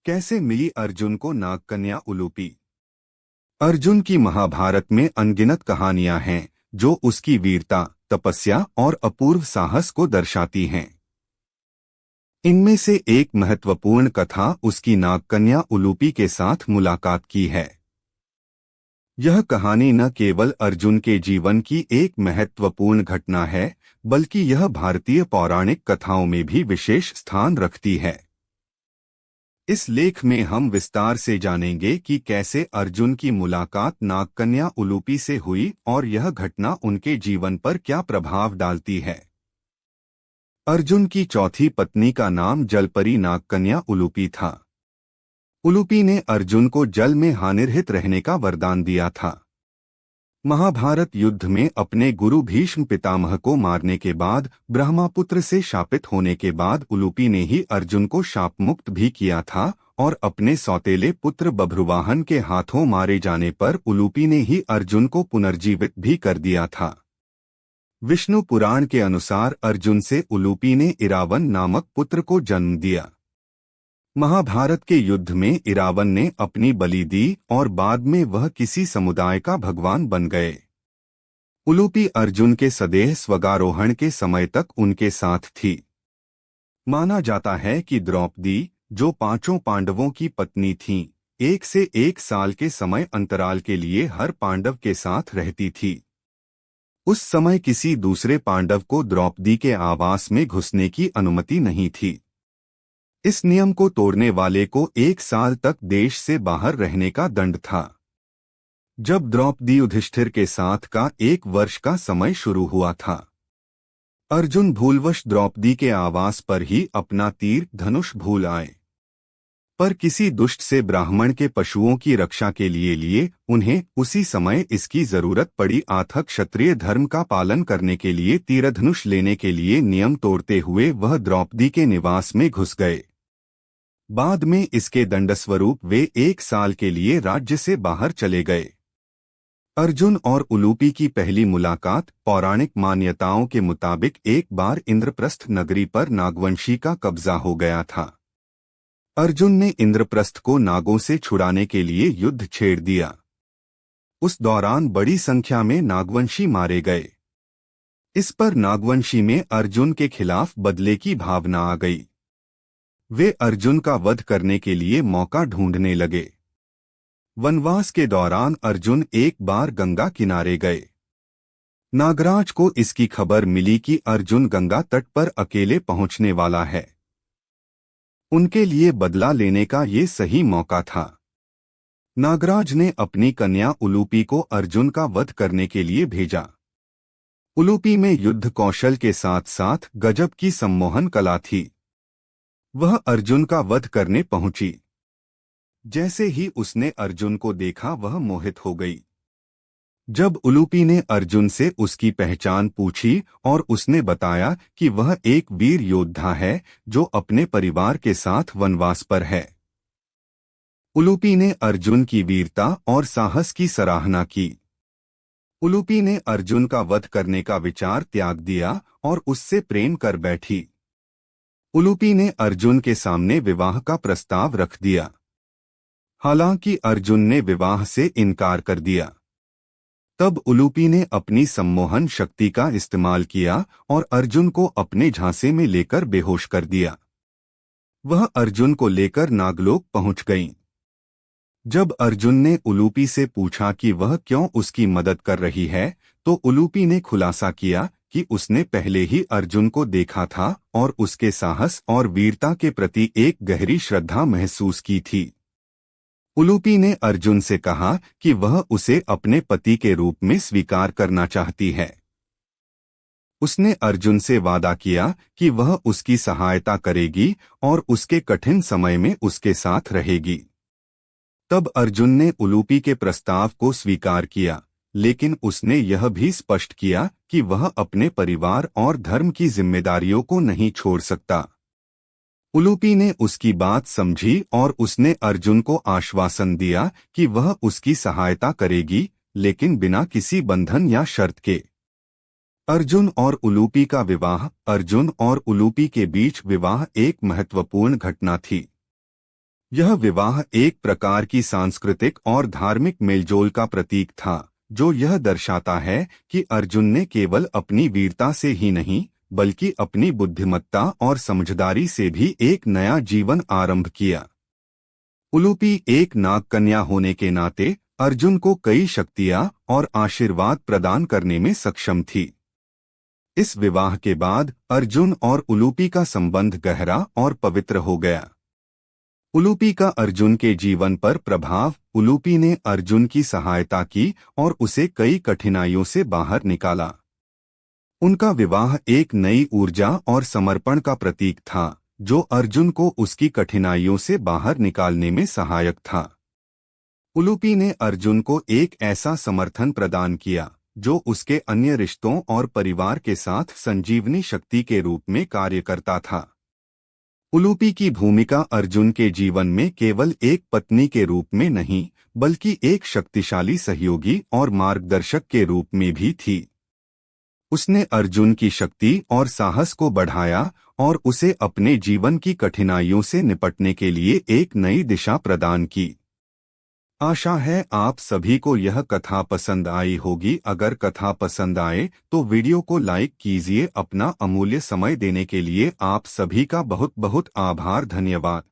कैसे मिली अर्जुन को नागकन्या उलूपी। अर्जुन की महाभारत में अनगिनत कहानियां हैं जो उसकी वीरता, तपस्या और अपूर्व साहस को दर्शाती हैं। इनमें से एक महत्वपूर्ण कथा उसकी नागकन्या उलूपी के साथ मुलाकात की है। यह कहानी न केवल अर्जुन के जीवन की एक महत्वपूर्ण घटना है, बल्कि यह भारतीय पौराणिक कथाओं में भी विशेष स्थान रखती है। इस लेख में हम विस्तार से जानेंगे कि कैसे अर्जुन की मुलाकात नागकन्या उलूपी से हुई और यह घटना उनके जीवन पर क्या प्रभाव डालती है। अर्जुन की चौथी पत्नी का नाम जलपरी नागकन्या उलूपी था। उलूपी ने अर्जुन को जल में हानिरहित रहने का वरदान दिया था। महाभारत युद्ध में अपने गुरु भीष्म पितामह को मारने के बाद ब्रह्मपुत्र से शापित होने के बाद उलूपी ने ही अर्जुन को शाप मुक्त भी किया था और अपने सौतेले पुत्र बभ्रुवाहन के हाथों मारे जाने पर उलूपी ने ही अर्जुन को पुनर्जीवित भी कर दिया था। विष्णु पुराण के अनुसार अर्जुन से उलूपी ने इरावन नामक पुत्र को जन्म दिया। महाभारत के युद्ध में इरावन ने अपनी बलि दी और बाद में वह किसी समुदाय का भगवान बन गए। उलूपी अर्जुन के सदेह स्वगारोहण के समय तक उनके साथ थी। माना जाता है कि द्रौपदी, जो पांचों पांडवों की पत्नी थीं, 1 से 1 साल के समय अंतराल के लिए हर पांडव के साथ रहती थी। उस समय किसी दूसरे पांडव को द्रौपदी के आवास में घुसने की अनुमति नहीं थी। इस नियम को तोड़ने वाले को 1 साल तक देश से बाहर रहने का दंड था। जब द्रौपदी युधिष्ठिर के साथ का 1 वर्ष का समय शुरू हुआ था, अर्जुन भूलवश द्रौपदी के आवास पर ही अपना तीर धनुष भूल आए। पर किसी दुष्ट से ब्राह्मण के पशुओं की रक्षा के लिए उन्हें उसी समय इसकी जरूरत पड़ी। अतः क्षत्रिय धर्म का पालन करने के लिए तीरधनुष लेने के लिए नियम तोड़ते हुए वह द्रौपदी के निवास में घुस गए। बाद में इसके दंडस्वरूप वे 1 साल के लिए राज्य से बाहर चले गए। अर्जुन और उलूपी की पहली मुलाकात पौराणिक मान्यताओं के मुताबिक एक बार इंद्रप्रस्थ नगरी पर नागवंशी का कब्जा हो गया था। अर्जुन ने इंद्रप्रस्थ को नागों से छुड़ाने के लिए युद्ध छेड़ दिया। उस दौरान बड़ी संख्या में नागवंशी मारे गए। इस पर नागवंशी में अर्जुन के खिलाफ बदले की भावना आ गई। वे अर्जुन का वध करने के लिए मौका ढूंढने लगे। वनवास के दौरान अर्जुन एक बार गंगा किनारे गए। नागराज को इसकी खबर मिली कि अर्जुन गंगा तट पर अकेले पहुंचने वाला है। उनके लिए बदला लेने का ये सही मौका था। नागराज ने अपनी कन्या उलूपी को अर्जुन का वध करने के लिए भेजा। उलूपी में युद्ध कौशल के साथ साथ गजब की सम्मोहन कला थी। वह अर्जुन का वध करने पहुंची। जैसे ही उसने अर्जुन को देखा वह मोहित हो गई। जब उलूपी ने अर्जुन से उसकी पहचान पूछी और उसने बताया कि वह एक वीर योद्धा है जो अपने परिवार के साथ वनवास पर है, उलूपी ने अर्जुन की वीरता और साहस की सराहना की। उलूपी ने अर्जुन का वध करने का विचार त्याग दिया और उससे प्रेम कर बैठी। उलूपी ने अर्जुन के सामने विवाह का प्रस्ताव रख दिया। हालांकि अर्जुन ने विवाह से इनकार कर दिया। तब उलूपी ने अपनी सम्मोहन शक्ति का इस्तेमाल किया और अर्जुन को अपने झांसे में लेकर बेहोश कर दिया। वह अर्जुन को लेकर नागलोक पहुंच गईं। जब अर्जुन ने उलूपी से पूछा कि वह क्यों उसकी मदद कर रही है, तो उलूपी ने खुलासा किया कि उसने पहले ही अर्जुन को देखा था और उसके साहस और वीरता के प्रति एक गहरी श्रद्धा महसूस की थी। उलूपी ने अर्जुन से कहा कि वह उसे अपने पति के रूप में स्वीकार करना चाहती है। उसने अर्जुन से वादा किया कि वह उसकी सहायता करेगी और उसके कठिन समय में उसके साथ रहेगी। तब अर्जुन ने उलूपी के प्रस्ताव को स्वीकार किया, लेकिन उसने यह भी स्पष्ट किया कि वह अपने परिवार और धर्म की जिम्मेदारियों को नहीं छोड़ सकता। उलूपी ने उसकी बात समझी और उसने अर्जुन को आश्वासन दिया कि वह उसकी सहायता करेगी, लेकिन बिना किसी बंधन या शर्त के। अर्जुन और उलूपी का विवाह। अर्जुन और उलूपी के बीच विवाह एक महत्वपूर्ण घटना थी। यह विवाह एक प्रकार की सांस्कृतिक और धार्मिक मेलजोल का प्रतीक था, जो यह दर्शाता है कि अर्जुन ने केवल अपनी वीरता से ही नहीं बल्कि अपनी बुद्धिमत्ता और समझदारी से भी एक नया जीवन आरंभ किया। उलूपी एक नागकन्या होने के नाते अर्जुन को कई शक्तियां और आशीर्वाद प्रदान करने में सक्षम थी। इस विवाह के बाद अर्जुन और उलूपी का संबंध गहरा और पवित्र हो गया। उलूपी का अर्जुन के जीवन पर प्रभाव। उलूपी ने अर्जुन की सहायता की और उसे कई कठिनाइयों से बाहर निकाला। उनका विवाह एक नई ऊर्जा और समर्पण का प्रतीक था, जो अर्जुन को उसकी कठिनाइयों से बाहर निकालने में सहायक था। उलूपी ने अर्जुन को एक ऐसा समर्थन प्रदान किया जो उसके अन्य रिश्तों और परिवार के साथ संजीवनी शक्ति के रूप में कार्य करता था। उलूपी की भूमिका अर्जुन के जीवन में केवल एक पत्नी के रूप में नहीं बल्कि एक शक्तिशाली सहयोगी और मार्गदर्शक के रूप में भी थी। उसने अर्जुन की शक्ति और साहस को बढ़ाया और उसे अपने जीवन की कठिनाइयों से निपटने के लिए एक नई दिशा प्रदान की। आशा है आप सभी को यह कथा पसंद आई होगी। अगर कथा पसंद आए तो वीडियो को लाइक कीजिए। अपना अमूल्य समय देने के लिए आप सभी का बहुत बहुत आभार। धन्यवाद।